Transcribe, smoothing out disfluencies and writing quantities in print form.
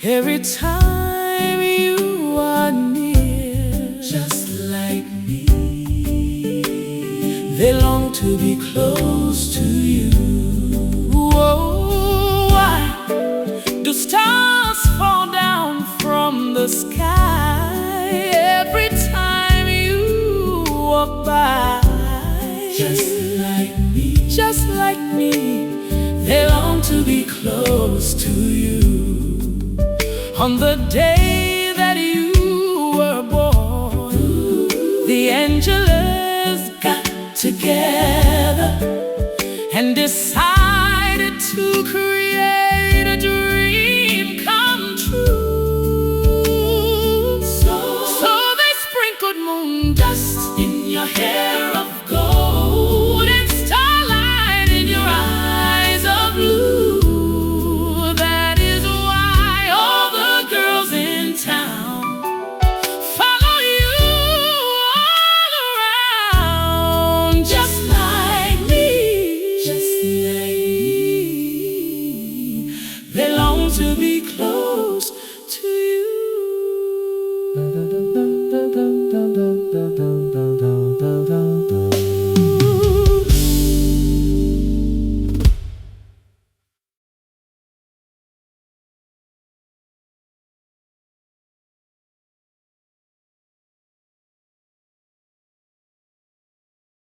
Every time you are near, just like me, they long to be close to you. Whoa, why do stars fall down from the sky every time you walk by? just like me, Just like me, they long to be close to you. On the day that you were born, the angels got together and decided to create a dream come true. So they sprinkled moon dust in your hair of gold and starlight in your eyes of blue. That is why all the girls in town follow you all around, just like me, just like me. they long to be close to you.